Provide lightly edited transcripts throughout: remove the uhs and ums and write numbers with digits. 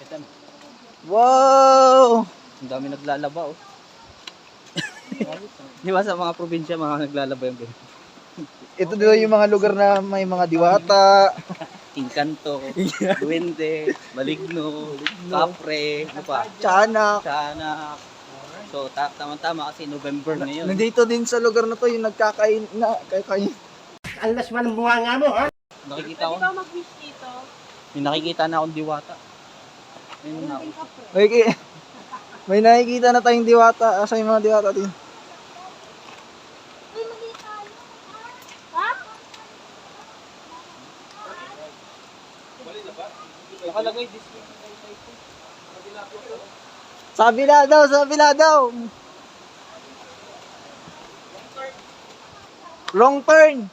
Ito na. Wow! Ang dami naglalaba oh. Di ba sa mga probinsya mga naglalaba yung ganito? Ito daw yung mga lugar na may mga diwata. Inkanto, Duwende, Maligno, Kapre, ano pa? Tiyanak. Tiyanak. So, tama-tama kasi November ngayon. Nandito din sa lugar na to yung nagkakain na. Kakain. Alas man ang bunga nga mo, ha? Nakikita ko, Pwede ka mag-wish dito. may nakikita na akong diwata. Ayun na ako. May nakikita na tayong diwata. Asa yung mga diwata din? Uy, mali tayo. Ha? Nakalagay this week. Sa kabila daw, sa kabila daw. Wrong turn.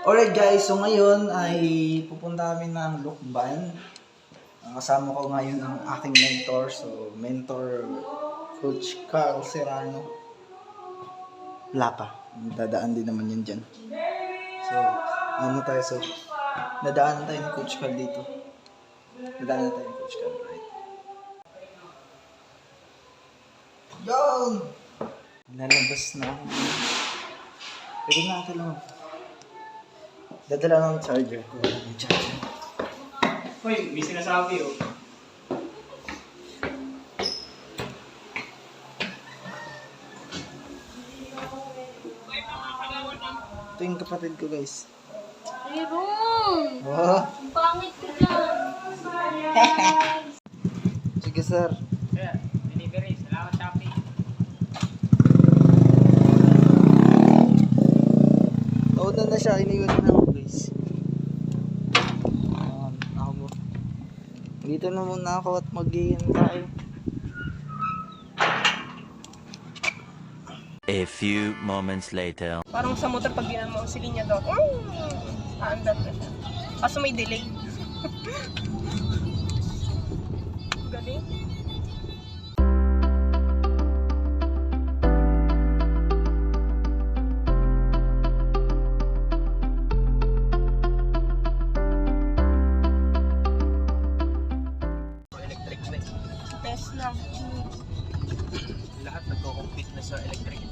Alright guys, so ngayon ay pupunta kami ng Lukban. Kasama ko ngayon ang aking mentor. So, mentor Coach Carl Serrano. Wala pa. Dadaan din naman yan dyan. So, ano tayo? So, nadaanan tayo ni Coach Carl dito. Nadaanan tayo ni Coach Carl, right? Yun! Nalabas na ako. Pwede na ito lang. Dadala ng charger ko. Wala ng charger. Uy, may sinasabi, oh. Ito yung kapatid ko, guys. Meron! Wow! Ang pangit ko dyan. Sige, sir. Kaya, delivery. Salamat, Shopee. Nauna na siya. Iniwan na ako, guys. Ako mo. Dito na muna ako at mag-iyan tayo. A few moments later. Parang sa motor pag ginan mo ang silinya daw. Aandar na siya. Kaso may delay. Galing. Electric na. Tesla. Lahat nagko-compete na sa electric.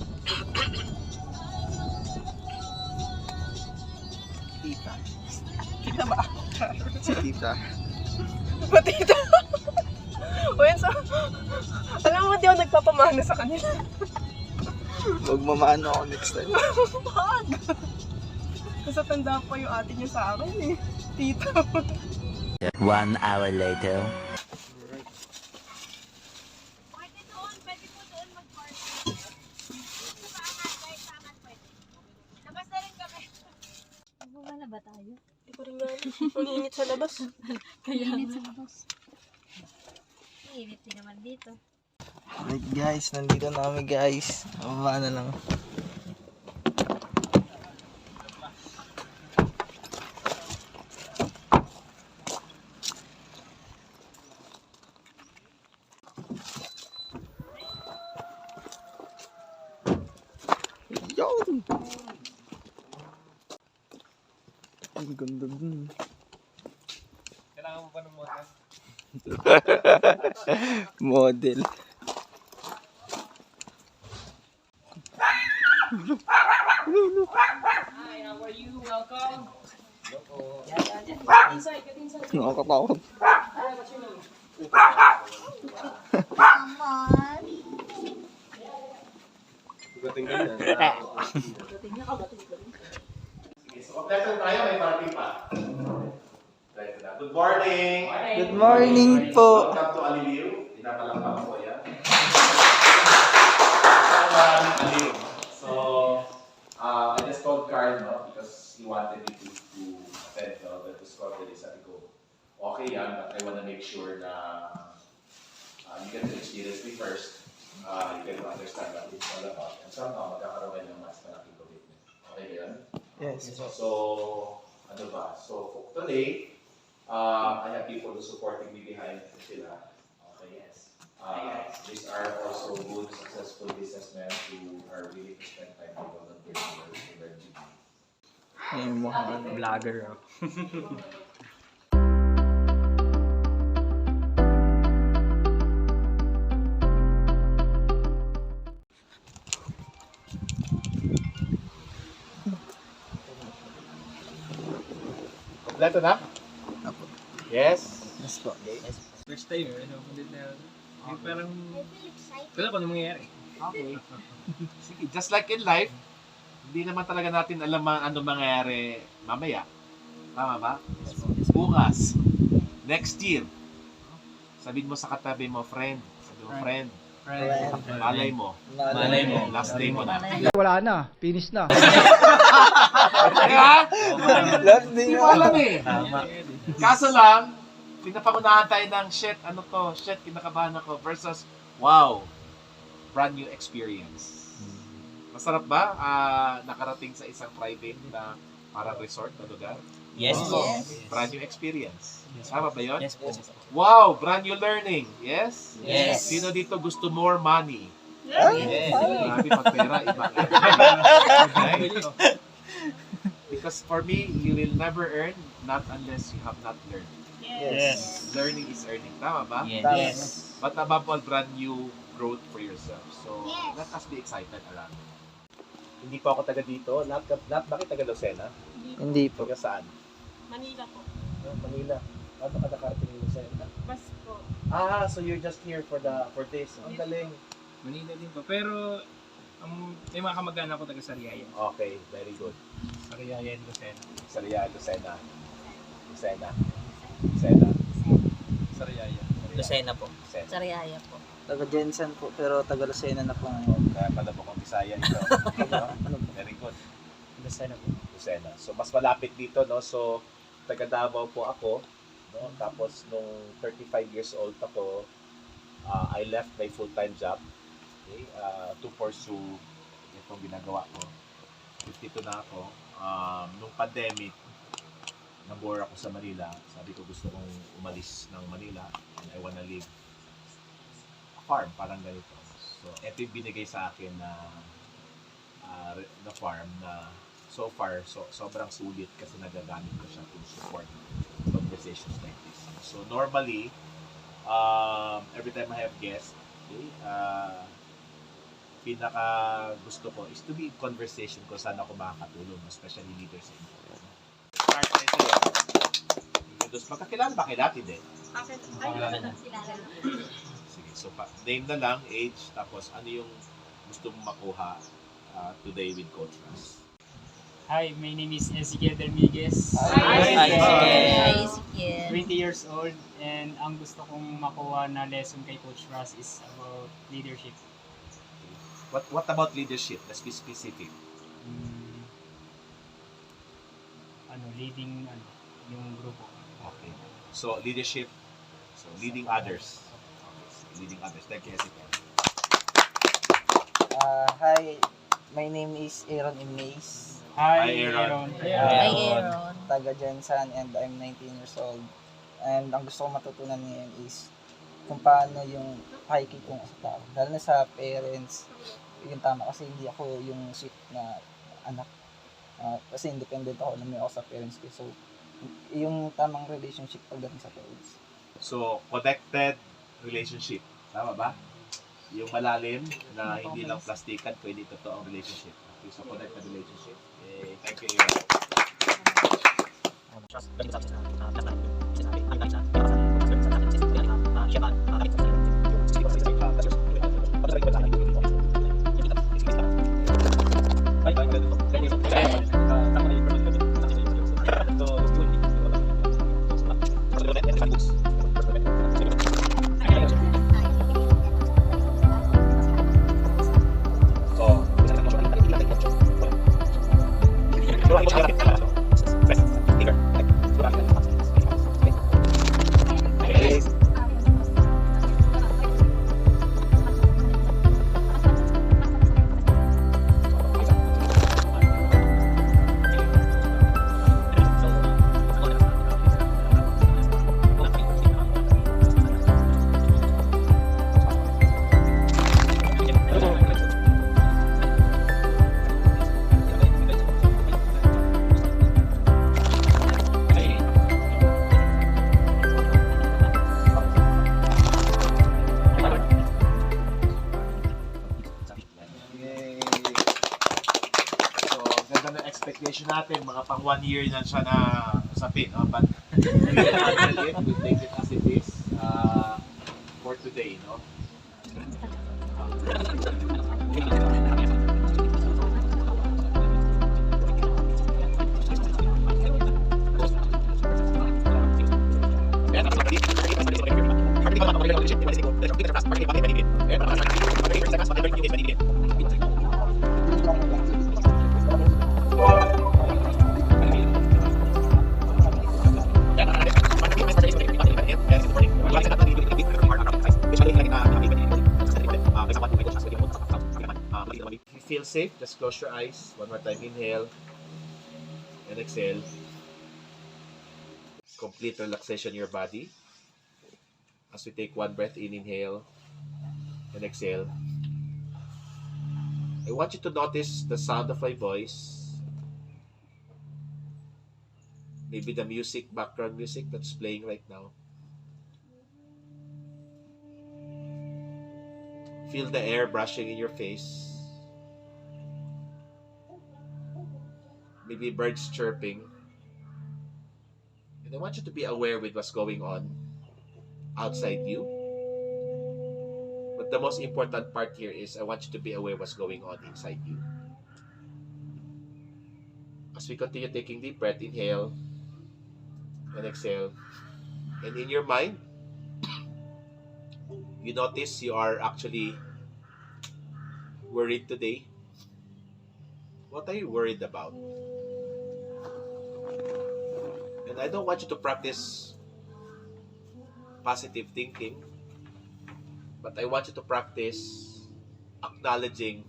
Tita. Kita ba? Si tita. Pati ito. O yan so, alam mo di ako nagpapamana sa kanila. Huwag mamano ako next time. Wag! Kasi tanda pa yung ate niya sa akin eh. Tita. 1 hour later. Pwede doon. Pwede po doon mag-party. Kahit saan pwede. Labas na rin kami. Bumaba na ba tayo? Hindi ko rin gano'n. Ang init sa labas. Kaya init sa labas. Init din naman dito. Right guys, nandito na kami guys. Mababa na lang. Yun! Ang ganda dun. Kailangan mo ba ng model? Model. Hi, how are you? Welcome. Inside, get inside. Nakakatakot. Hi, what's your name? Gating ka na. Sige, so kompleto tayo, may party pa. Right na. Good morning! Good morning po. Welcome to Aliliw. Pinapalakpak ko yan. Aliliw. So, I just called Carl, no? Because he wanted me to attend, no? But to score the sabi ko, okay yan, but I wanna make sure na you get to experience me first. You get to understand what it's all about. And somehow, magkakaroon kayo ng mas malaking commitment. Okay ba yan? Yes. So, ano ba? So, today, I have people who supporting me behind sila. Okay, yes. These are also good, successful businessmen who are willing to spend time with volunteers in their GP. Yung mukhang vlogger. Oh. Kompleto na? Apo. Yes. Yes po. First time, ano, ulit na. Parang, I feel excited. wala pa anong mangyayari. Okay. Sige, just like in life, hindi naman talaga natin alam ano mangyayari mamaya. Tama ba? Bukas. Next year. Sabihin mo sa katabi mo, friend. Sabi mo, friend. Malay mo. Malay mo. Last day mo na. Wala na. Finish na. Kaya, Last day hindi mo alam eh. Tama. Kaso lang, pinapangunahan tayo ng shit, ano to, shit, kinakabahan ako versus, wow, brand new experience. Masarap ba nakarating sa isang private na parang resort na lugar? Yes. Brand new experience. Tama ba yun? Yes po. Wow, brand new learning. Yes? Yes. Sino dito gusto more money? Yes. Grabe, pag pera, iba. Okay? Because for me, you will never earn not unless you have not learned. Yes. Learning is earning. Tama ba? Yes. But above all, brand new growth for yourself. So, Yes. let us be excited around. Hindi pa ako taga dito. Bakit taga Lucena? Hindi po. Taga saan? Manila po. Manila. Paano ka nakarating ng Lucena? Bus po. So you're just here for this. Ang galing. Manila din po. Pero, may mga kamag-anak ko taga Sariaya. Okay, very good. Sariaya and Lucena. Lucena. Sariaya. Lucena po. Lucena. Sariaya po. Taga Jensen po, pero taga Lucena na po ngayon. Kaya pala mo kong Bisaya ito. Very good. Lucena po. Lucena. So, mas malapit dito, no? So, taga Davao po ako. No? Tapos, nung 35 years old ako, I left my full-time job, okay, to pursue itong ginagawa ko. 52 na ako. Nung pandemic, nabore ako sa Manila. Sabi ko gusto kong umalis ng Manila and I wanna live a farm, parang ganito. So, ito yung binigay sa akin na farm na so far, sobrang sulit kasi nagagamit ko siya to support conversations like this. So, normally, every time I have guests, okay, pinaka gusto ko is to be in conversation kung saan ako makakatulong, especially leaders in start na ito. Tapos magkakilala ba kayo natin din? Sige, so name na lang, age, tapos ano yung gusto mong makuha today with Coach Russ. Hi, my name is Ezekiel Dermiguez. Hi, Ezekiel. 20 years old, and ang gusto kong makuha na lesson kay Coach Russ is about leadership. What about leadership? Let's be specific. Leading yung grupo. Okay. So leadership, so leading others. Okay, leading others. Thank you, Ezekiel. Hi, my name is Aaron Imaze. Hi, Hi, Aaron. Hi, Aaron. Taga Jensen and I'm 19 years old. And ang gusto kong matutunan ngayon is kung paano yung pakikitungo sa tao. Lalo na sa parents, yung tama kasi hindi ako yung sweet na anak. Kasi independent ako, alam ako sa parents ko. So, yung tamang relationship pagdating sa parents. So, connected relationship. Tama ba? Yung malalim na hindi lang plastikan, pwede totoo ang relationship. Okay, so connected relationship. Okay, thank you, Aaron. naman ang expectation natin, mga pang 1 year na siya na usapin. No? But we handle it, we take it as it is for today. No? If you feel safe, just close your eyes. One more time, inhale and exhale. Complete relaxation in your body. As we take one breath in, inhale and exhale. I want you to notice the sound of my voice. Maybe the music, background music that's playing right now. Feel the air brushing in your face. Maybe birds chirping. And I want you to be aware with what's going on outside you. But the most important part here is I want you to be aware what's going on inside you. As we continue taking deep breath, inhale and exhale. And in your mind, you notice you are actually worried today. What are you worried about? And I don't want you to practice positive thinking, but I want you to practice acknowledging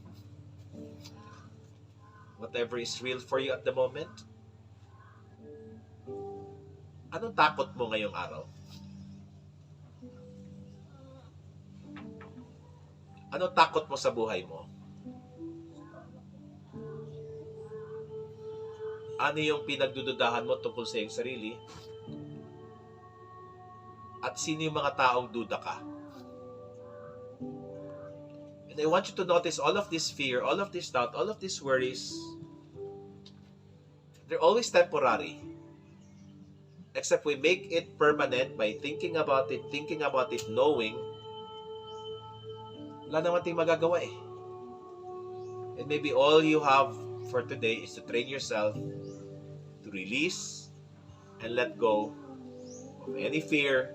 whatever is real for you at the moment. Anong takot mo ngayong araw? Anong takot mo sa buhay mo? Ano yung pinagdududahan mo tungkol sa iyong sarili? At sino yung mga taong duda ka? And I want you to notice all of this fear, all of this doubt, all of these worries. They're always temporary. Except we make it permanent by thinking about it, knowing wala naman tayong magagawa eh. And maybe all you have for today is to train yourself to release and let go of any fear,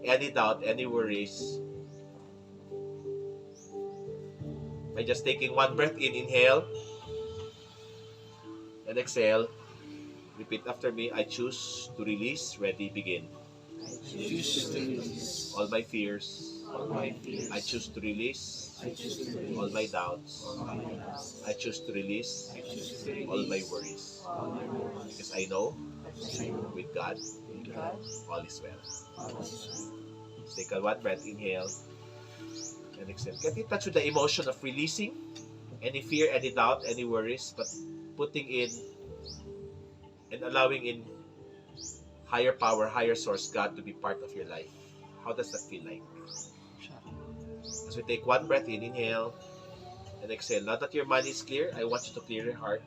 any doubt, any worries. By just taking one breath in, inhale and exhale. Repeat after me. I choose to release. Ready, begin. I choose to release All my fears. all my fears. I choose to release I choose to release all my doubts. all my doubts. I choose to release I choose to release all my worries. all my worries. Because I know I know with God, with God all is well. all is well. So take a one breath, inhale and exhale. Get in touch with the emotion of releasing any fear, any doubt, any worries, but putting in and allowing in higher power, higher source, God, to be part of your life. How does that feel like? As we take one breath in, inhale and exhale. Now that your mind is clear, I want you to clear your heart.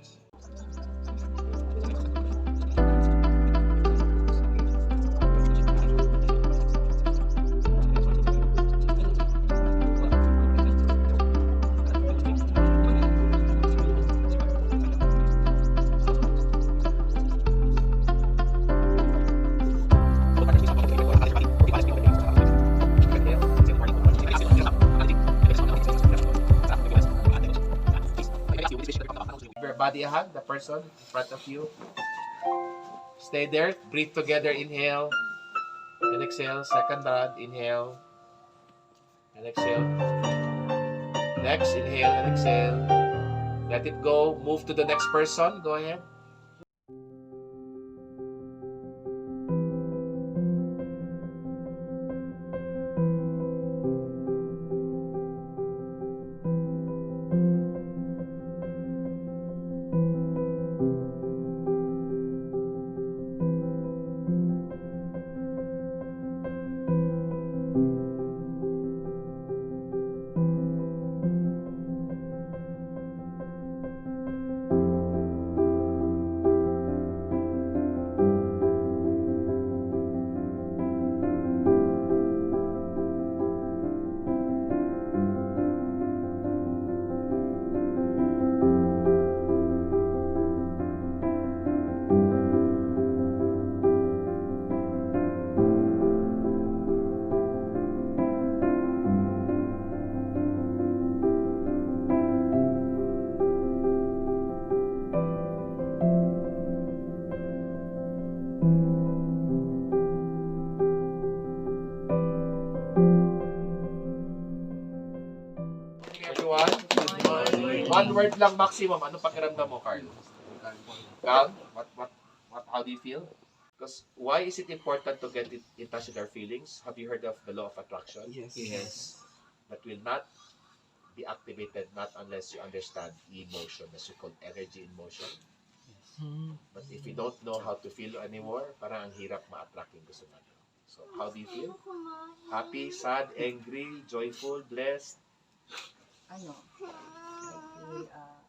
Give your body a hug, the person in front of you. Stay there. Breathe together. Inhale and exhale. Second round. Inhale and exhale. Next, inhale and exhale. Let it go. Move to the next person. Go ahead. word lang maximum, ano pakiramdam mo, Carl? Calm? How do you feel? Because why is it important to get in touch with our feelings? Have you heard of the law of attraction? Yes. That will not be activated not unless you understand emotion, as you call energy in motion. But if you don't know how to feel anymore, parang ang hirap ma-attract yung gusto natin. So, how do you feel? Happy, sad, angry, joyful, blessed?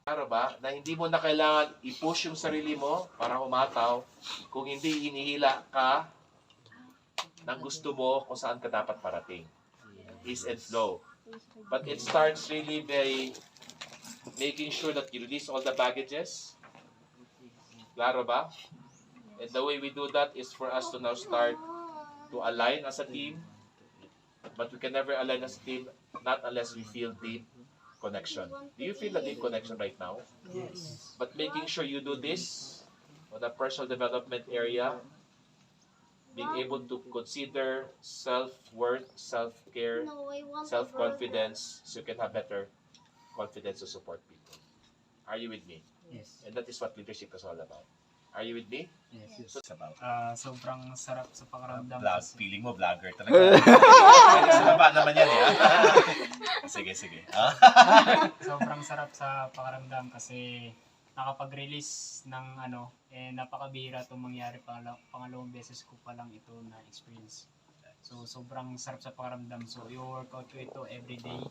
Para ba na hindi mo na kailangan i-push yung sarili mo para umataw kung hindi hinihila ka ng gusto mo kung saan ka dapat parating. Ease and flow. But it starts really by making sure that you release all the baggages. Klaro ba? And the way we do that is for us to now start to align as a team. But we can never align as a team not unless we feel deep connection. Do you feel a deep connection right now? Yes. But making sure you do this on the personal development area, being able to consider self-worth, self-care, self-confidence, so you can have better confidence to support people. Are you with me? Yes. And that is what leadership is all about. Are you with me? Yes. So it's about Sobrang sarap sa pakiramdam. vlog. kasi- Feeling mo vlogger talaga. Sa baba naman yan eh. Sige. Sobrang sarap sa pakiramdam kasi nakapag-release ng napakabihira itong mangyari, pangalawang beses ko pa lang ito na experience. So sobrang sarap sa pakiramdam. So i-workout ko ito everyday,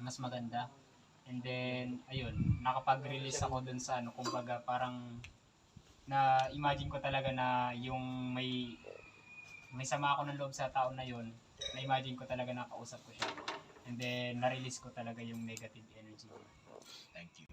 mas maganda. And then ayun, nakapag-release ako dun sa kumbaga parang na-imagine ko talaga na yung may sama ako ng loob sa tao na yun, na-imagine ko talaga na kausap ko siya. And then na-release ko talaga yung negative energy. Thank you.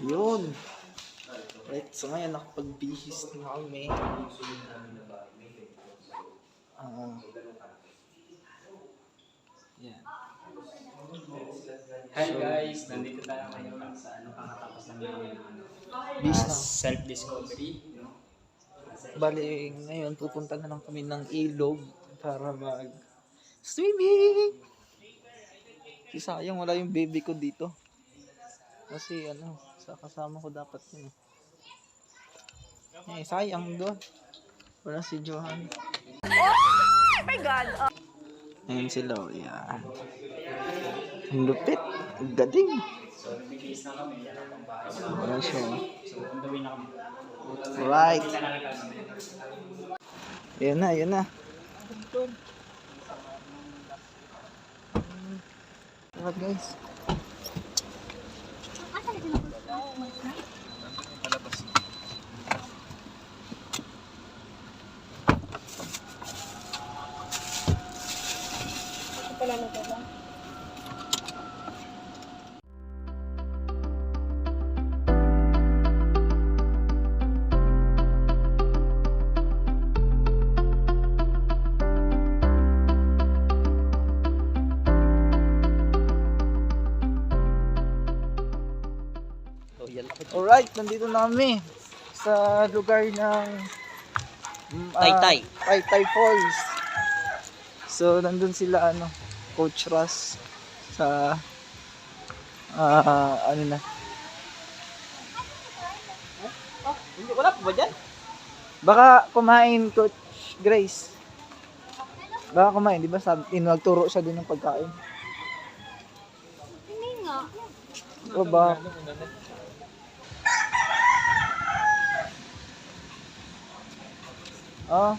Yun. Right, so ngayon nakapag-bihis na kami. Yan. Hi guys! Nandito tayo ngayon sa kakatapos lang namin ng Bihis na. self-discovery. Bali, ngayon pupunta na lang kami ng ilog para mag-swimming. Kasi sayang wala yung baby ko dito. Kasi sa kasama ko dapat yun. Sayang doon. Wala si Johan. Oh my God! Ayan sila, yan. Ang lupit. Ang galing. So, nabigis na kami. Yan ang pambahay. Wala siya. So, on the way na kami. Right. Kita na lang kami. Yan na. Alright guys. pala na ba? So, yan lang. Alright, nandito na kami sa lugar ng Taytay. Taytay Falls. So, nandun sila, Coach Russ sa, ano na. Hindi, wala pa ba dyan? Baka kumain, Coach Grace. Baka kumain, di ba? Nagturo siya din ng pagkain. Hindi nga. O ba? Oh,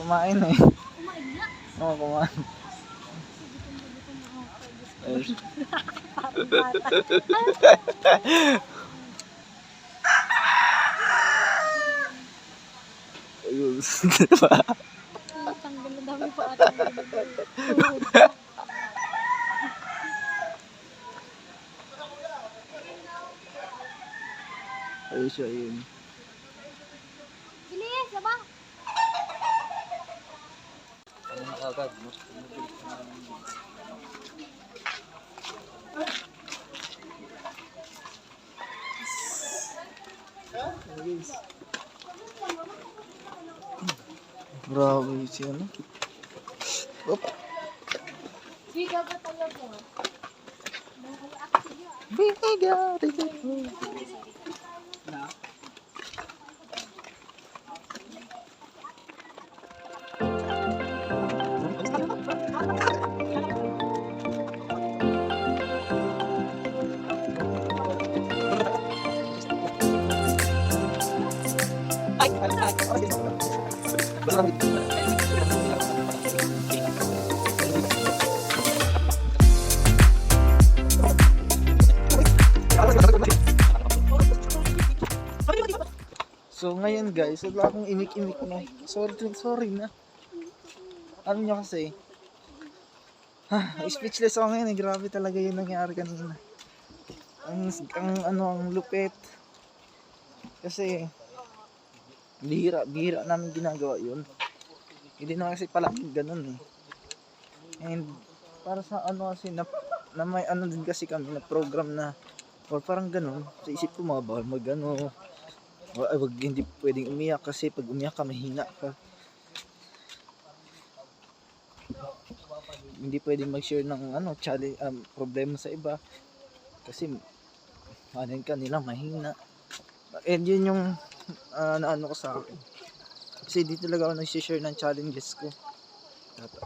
kumain eh. Kumain na. Oo, kumain. Ayun, diba? Tanggal na dami pa ata. Ayun siya, yun. Bilis,aba. Ano na agad? Grabe siya, no? Op. Biga ba talaga? Biga, So ngayon guys, wala akong imik-imik na. Sorry na. Ano niya kasi? Speechless ako ngayon eh. Grabe talaga yung nangyari kanina. Ang lupit. Kasi bihira namin ginagawa yun. Hindi na kasi palaging ganun eh. And para sa kasi na may din kasi kami na program na or parang ganun. Sa isip ko bawal wag hindi pwedeng umiyak kasi pag umiyak ka mahina ka. Hindi pwedeng mag-share ng challenge, problema sa iba kasi ka nila mahina. And yun yung naano ko sa akin. Kasi di talaga ako nag-share ng challenges ko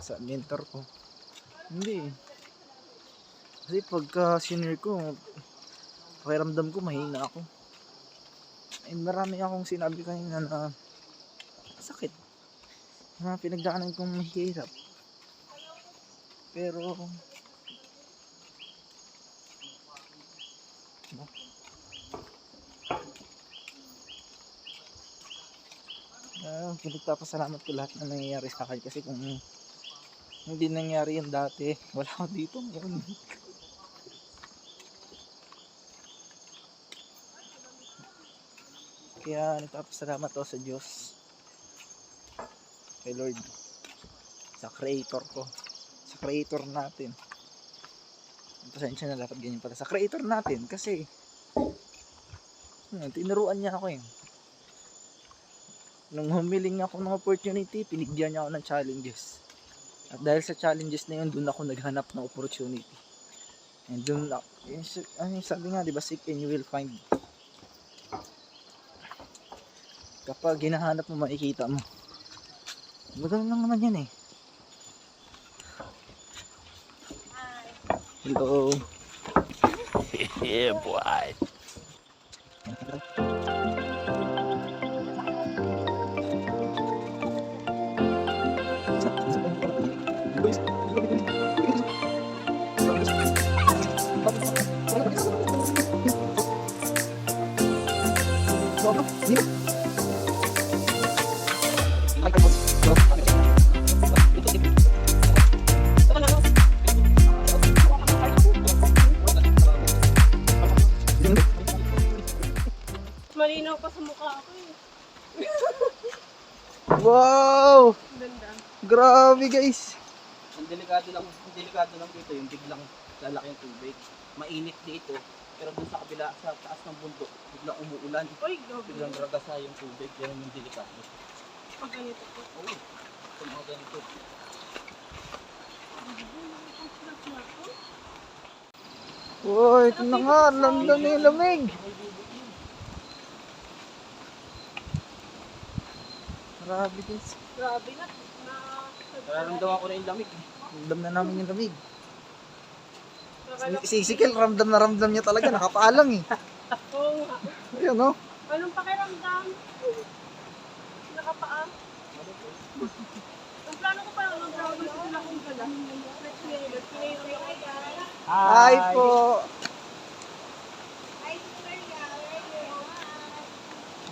sa mentor ko. Hindi. Kasi pagka senior ko, pakiramdam ko mahina ako. And marami akong sinabi kanina na sakit. Mga pinagdaanan kong mahirap. Pero pinagpapasalamat ko lahat na nangyayari sa akin kasi kung hindi nangyari yan dati, wala ako dito ngayon. Kaya nagpapasalamat ako sa Diyos, kay Lord, sa Creator ko, sa Creator natin. Pasensya na dapat ganyan pala. Sa Creator natin kasi tinuruan niya ako eh. Nung humiling ako ng opportunity, pinigyan niya ako ng challenges. At dahil sa challenges na yun, doon ako naghanap ng opportunity. And doon, sabi nga, diba, seek and you will find. Kapag hinahanap mo, makikita mo. Maganda lang naman yan eh. Hello. Yeah, boy. Malinaw pa sa mukha ko eh. Wow! Ang ganda. Grabe guys. Ang delikado lang dito, yung biglang lalaki yung tubig. Mainit dito, pero dun sa kabila, sa taas ng bundok, biglang umuulan. Uy, gabi. Biglang ragasa yung tubig, yan yung delikado. Pag ganito po. Oo, sa mga ganito. Wow, ito na nga. London na yung lamig. Grabe guys. Grabe na. Nararamdaman ko na yung lamig. Ramdam na namin yung lamig. Nakala- Si Sikel, ramdam na ramdam niya talaga. Nakapaalang eh. Oo nga. Ayun no? Anong pakiramdam? Nakapaa? Ang plano ko pa lang mag-travel sa sila kung gala. Next year, pinayo ko yan. Hi po.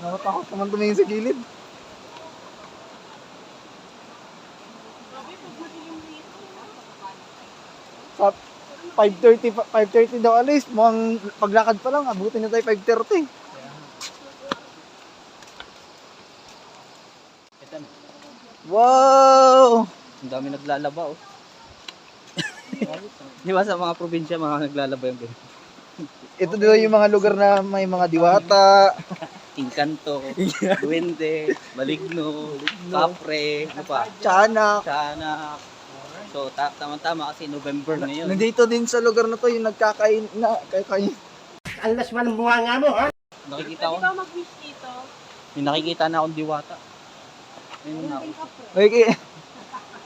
Nakatakot naman tumingin sa gilid. Grabe, pag madilim dito. Sa 5:30 daw alis. Mukhang paglakad pa lang, abutin na tayo 5:30. Ito na. Wow! Ang dami naglalaba oh. Di ba sa mga probinsya, mga naglalaba yung ganito? Ito daw yung mga lugar na may mga diwata. Inkanto, Duwende, Maligno, Kapre, ano pa? Tiyanak. Tiyanak. So, tama-tama kasi November ngayon. Nandito din sa lugar na to yung nagkakain na kakain. Nakikita ko, Pwede ka mag-wish dito. may nakikita na akong diwata. Ayun na ako.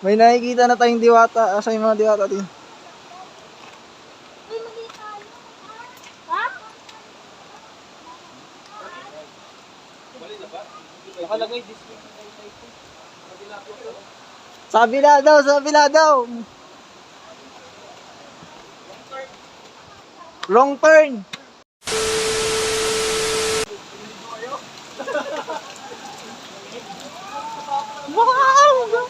May nakikita na tayong diwata. Asa yung mga diwata din? Nakalagay this week. Sa kabila daw, sa kabila daw. Wrong turn. Wow!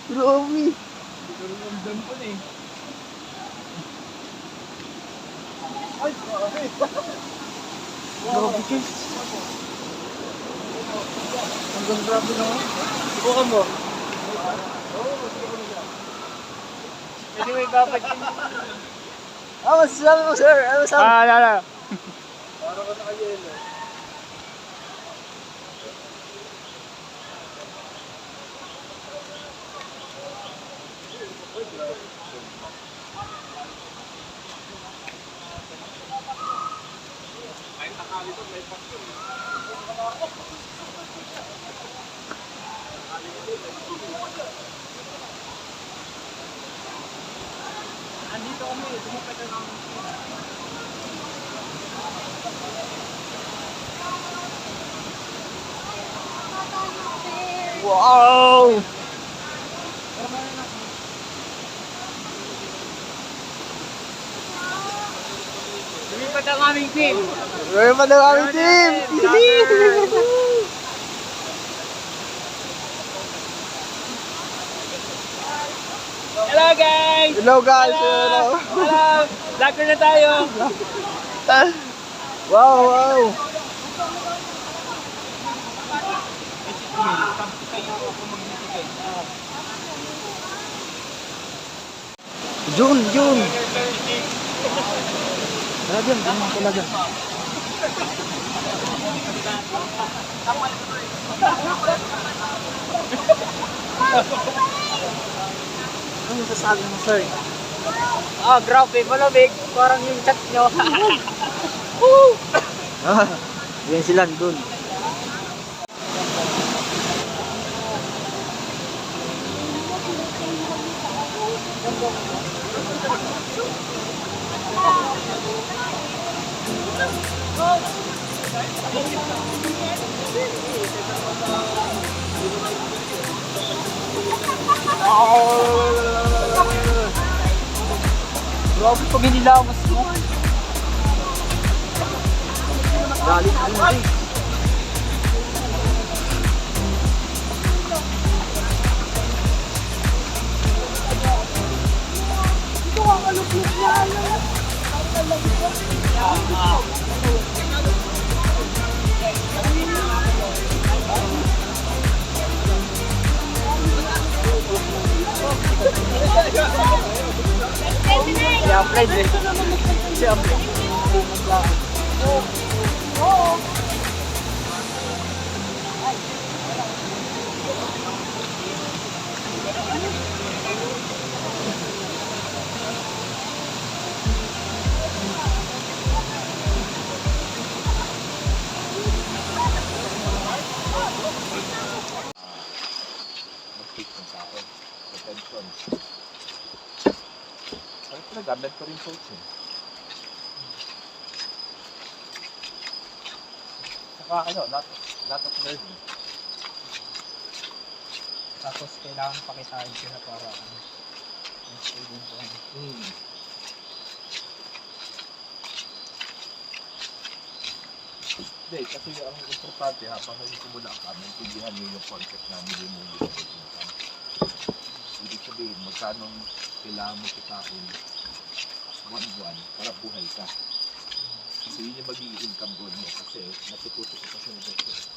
Grabe. Grabe guys. Hanggang grabe naman. Subukan mo. Pwede mo ibabad yun. Masasabi mo sir? Ano masasabi? Lala. Andito kami, dumapit na lang. Wow! Lumipat ang aming team. Meron pa daw kami team! Hello guys! Hello guys! Hello! Hello! Vlogger na tayo! Wow! Wow! June! June! Talaga, ganyan talaga. Ano masasabi mo, sir? Ah, grabe, malamig. Parang yung chat nyo. Yan sila dun. Grabe pag hinilawas mo. Galit mo na eh. I-upload eh. I-upload. Mag-take ng sa akin. Attention. Parang pinagamit ko rin coach eh. Saka ano, lot of learning. Tapos kailangan pakitaan ko na para student ko. Hindi, kasi ang importante habang nagsimula ka, maintindihan niyo yung concept na minimum livable income. Ibig sabihin, magkano kailangan mo kitain buwan-buwan para buhay ka. Kasi yun yung magiging income goal mo kasi natututo ka sa negosyo.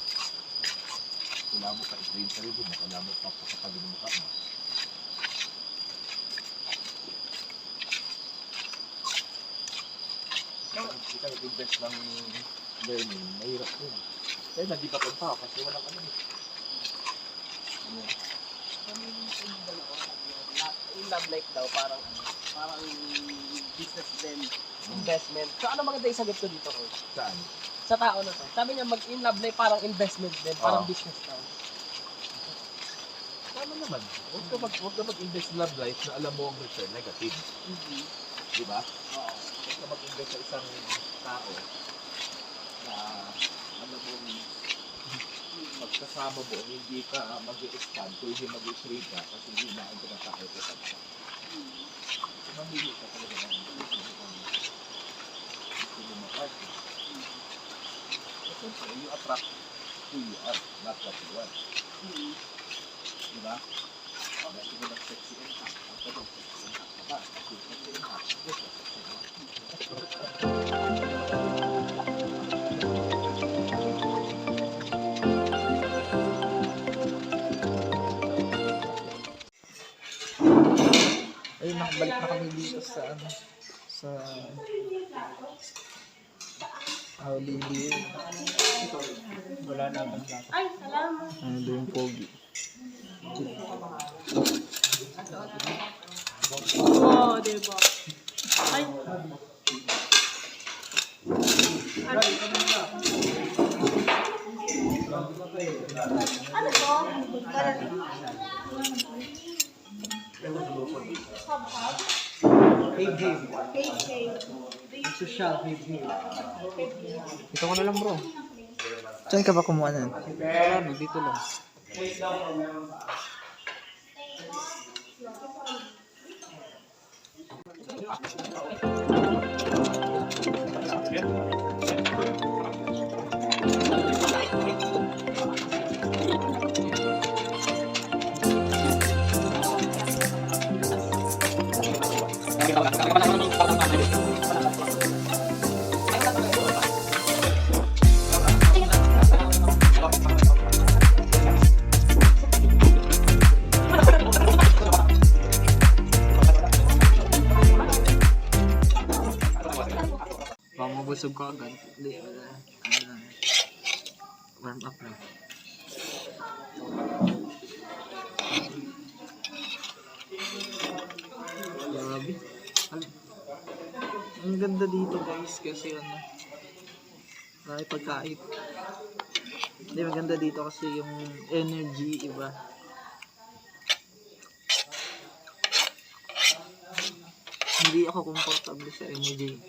Kailangan mo pa i-train sarili mo, kailangan mo pa pakapagin mo mukha mo. Ikaw invest ng learning, mahirap yun. Kaya hindi ka punta kasi walang ano eh. Yung love life daw, parang business din, investment. So ano maganda yung sagot ko dito, coach? Saan? Sa tao na to. Sabi niya, in love life parang investment din, parang Oo. business daw. Tama naman. Huwag ka mag-invest in love life na alam mo ang return negative. Di ba? Oo. Huwag ka mag-invest sa isang tao na alam mo magkasama mo, hindi ka mag-i-expand kung hindi mag-i-shrink ka kasi hindi na ang pinatake ko sa isa. Mamili ka talaga ng gusto mo mag-arte. Kasi you attract who you are, not what you want. Diba? Kasi mo nag-sexy and hot. Ang tanong, sexy and hot ka ba? Kasi sexy and hot, gusto sexy and hot. Ayun, nakabalik na kami dito sa Howley. Wala na bang lakas. Ano doon yung pogi. Oo, diba? Ay. Ito ko na lang bro. Saan ka ba kumuha nun? Wala, dito lang. Baka mabusog ka agad. Hindi, wala. Ano lang. Warm up lang. Grabe. Ang ganda dito guys kasi ano. Marami pagkait. Hindi, maganda dito kasi yung energy iba. Hindi ako komportable sa energy.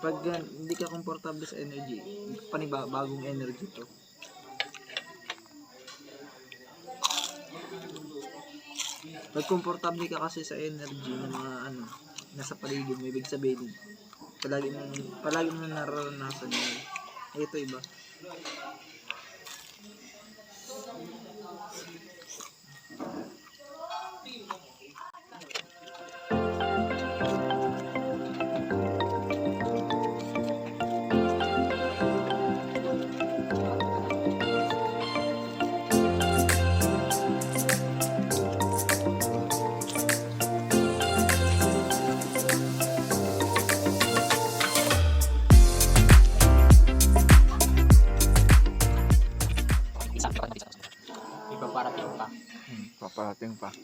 Pag hindi ka komportable sa energy, bagong energy to. Pag komportable ka kasi sa energy ng mga ano, nasa paligid mo, ibig sabihin, palagi mo nararanasan yun. Ito iba.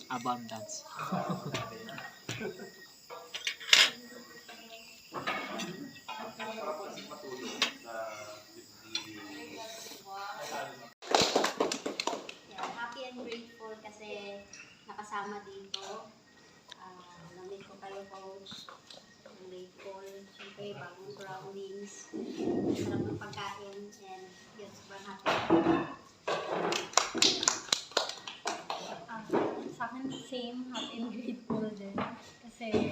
Abundance. Yeah, happy and grateful kasi nakasama dito. Namit ko kayo, coach. Grateful. Siyempre, bagong surroundings. Sarap ng pagkain. And yun, sobrang happy. Sa akin, same, happy and grateful din. Kasi,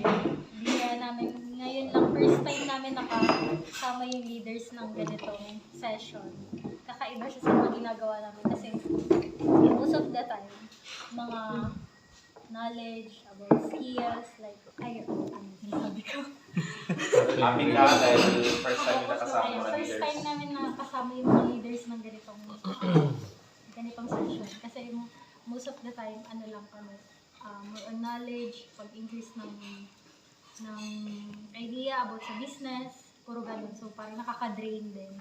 hindi namin, ngayon lang, first time namin nakasama yung leaders ng ganitong session. Kakaiba siya sa mga ginagawa namin kasi most of the time, mga knowledge about skills, like, ayun, ano sinasabi ko? Happy ka dahil first time yung nakasama Ayun, mga first leaders. time namin nakasama yung mga leaders ng ganitong session. Kasi most of the time, ano lang kami, more on knowledge, pag-increase ng idea about sa business, puro ganun. So, parang nakaka-drain din.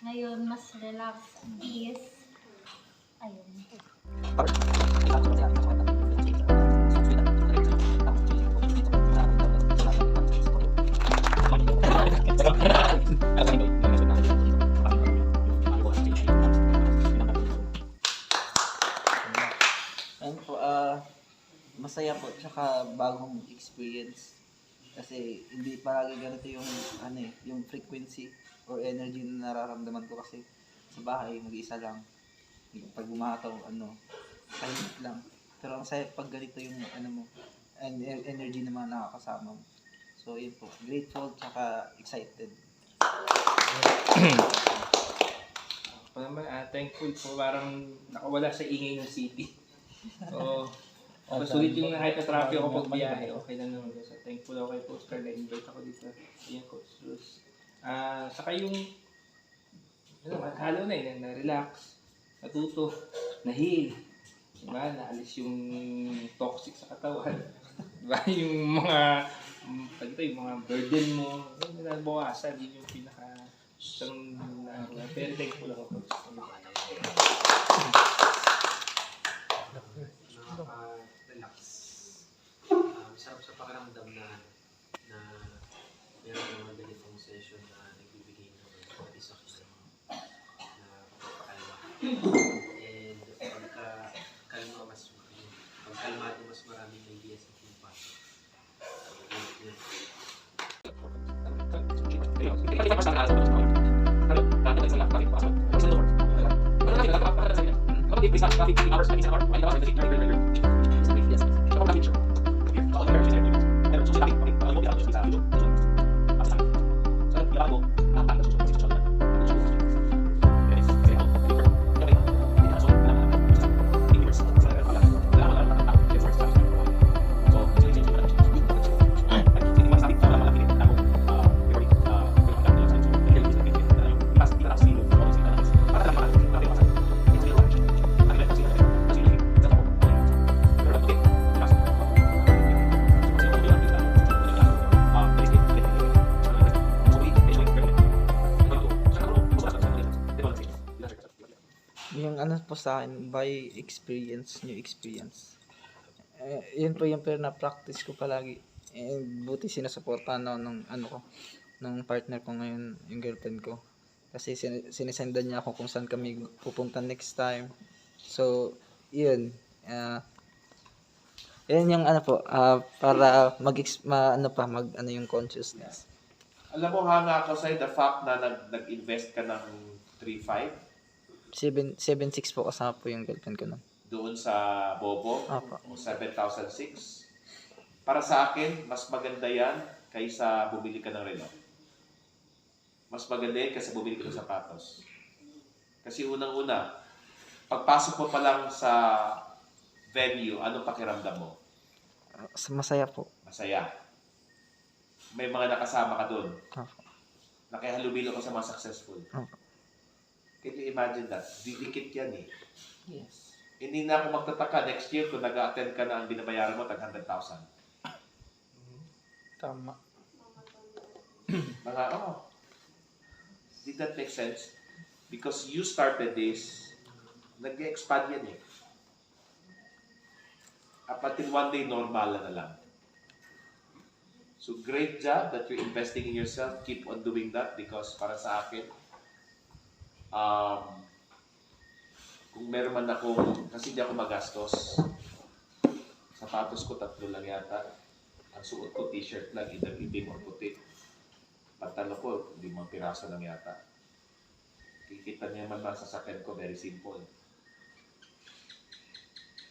Ngayon, mas relax, peace. Ayun. Ayun po, masaya po, tsaka bagong experience. Kasi hindi palagi ganito yung, yung frequency or energy na nararamdaman ko kasi sa bahay, mag-isa lang. Pag umataw, tahimik lang. Pero ang saya pag ganito yung, and energy naman nakakasama mo. So, yun po, grateful, tsaka excited. Ako naman, thankful po. Parang nakawala sa ingay ng city. So, sulit yung kahit na traffic ako pag biyahe. Okay lang naman. So, thankful ako kay Coach Carl. Na-invite ako dito. Ayan, Coach Luz. Saka yung, halo na yun, na-relax, natuto, na-heal. Diba? Naalis yung toxic sa katawan. Diba? Yung mga, yung mga burden mo, nabawasan. Yun yung pinaka, isang pero thankful ako, Coach. Nakaka-relax. Sarap sa pakiramdam na meron naman ganitong session na nagbibigay ng peace of mind na pagpapakalma. And pagkalmado mas maraming ideas at impact. Yung po sa akin, by experience, new experience. Yun po yung na-practice ko palagi. Buti sinusuportahan ako ng partner ko ngayon, yung girlfriend ko. Kasi sinisendan niya ako kung saan kami pupunta next time. So, yun. Yun yung para yung consciousness. Alam mo, hanga ako sa'yo the fact na nag-invest ka ng 3-5 7.6 po kasama po yung girlfriend ko nun. doon sa Bobo, Apa. o 7,006. Para sa akin, mas maganda yan kaysa bumili ka ng relo. Mas maganda yan kaysa bumili ka ng sapatos. Kasi unang-una, pagpasok mo pa lang sa venue, anong pakiramdam mo? Masaya po. Masaya. May mga nakasama ka doon. Apa. Nakihalubilo ka sa mga successful. Apa. Can you imagine that? Didikit yan eh. Yes. Hindi na ako magtataka next year kung nag-attend ka na ang binabayaran mo tag 100,000. Tama. Mga, did that make sense? Because you started this, nag-expand yan eh. Up until one day, normal na lang. So great job that you're investing in yourself. Keep on doing that because para sa akin, kung meron man akong, kasi hindi ako magastos, sapatos ko 3 lang yata. Ang suot ko, t-shirt lang, either itim or puti. Pantalo ko, 5 piraso lang yata. Kikita niya man lang sa sakyan ko, very simple.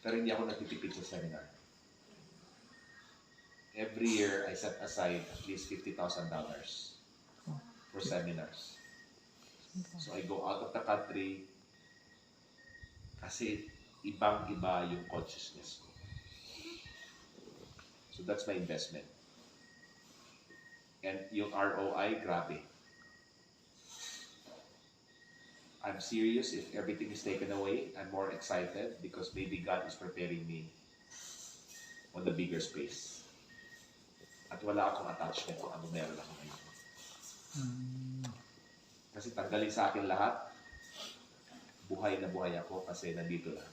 Pero hindi ako natitipid sa seminar. Every year, I set aside at least $50,000 for seminars. So I go out of the country kasi ibang-iba yung consciousness ko. So that's my investment. And yung ROI, grabe. I'm serious. If everything is taken away, I'm more excited because maybe God is preparing me on the bigger space. At wala akong attachment kung ano meron ako ngayon. Kasi tanggalin sa akin lahat, buhay na buhay ako kasi nandito lang.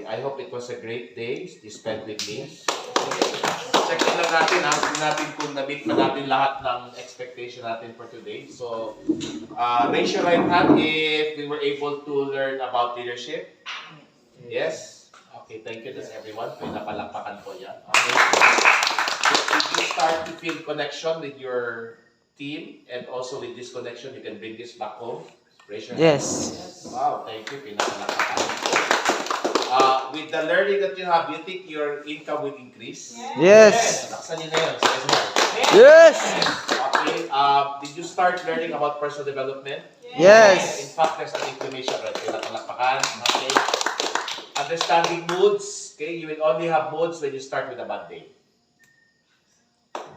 I hope it was a great day you spent with me. Check in lang natin, tingnan natin kung na-meet pa natin lahat ng expectation natin for today. So, raise your right hand if we were able to learn about leadership. Yes? Okay, thank you. That's everyone. May napalakpakan po yan. Okay. If you start to feel connection with your team and also with this connection, you can bring this back home. Raise your hand. Yes. Wow, thank you. Pinapalakpakan. With the learning that you have, do you think your income will increase? Yes. Naksan niyo na yun. Sa SMART. Yes. Okay. Did you start learning about personal development? Yes. In fact, there's an information right here. Pinapalakpakan. Okay. Understanding moods. Okay. You will only have moods when you start with a bad day.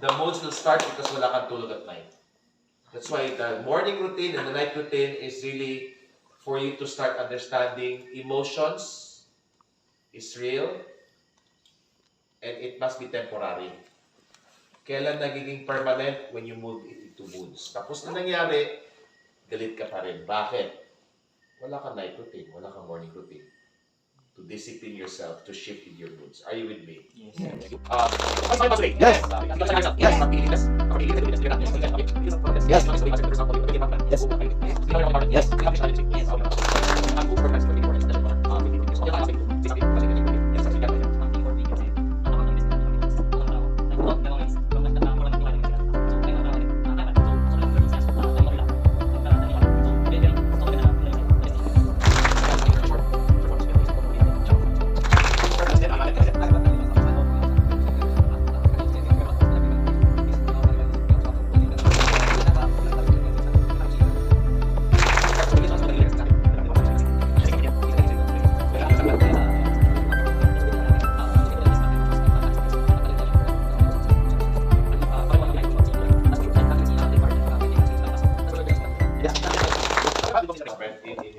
The moods will start because wala kang tulog at night. That's why the morning routine and the night routine is really for you to start understanding emotions is real and it must be temporary. Kailan nagiging permanent? When you move it into moods. Tapos na nangyari, galit ka pa rin. Bakit? Wala kang night routine, wala kang morning routine. To discipline yourself, to shift in your moods. Are you with me? Yes. Yes.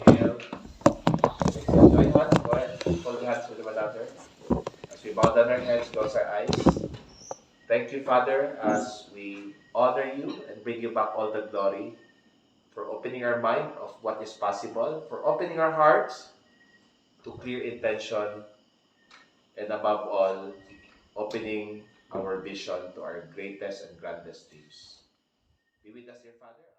Inhale. Join hands. Go ahead. Hold your hands with the mother. As we bow down our heads, close our eyes. Thank you, Father, as we honor you and bring you back all the glory for opening our mind of what is possible, for opening our hearts to clear intention, and above all, opening our vision to our greatest and grandest dreams. Be with us, dear Father.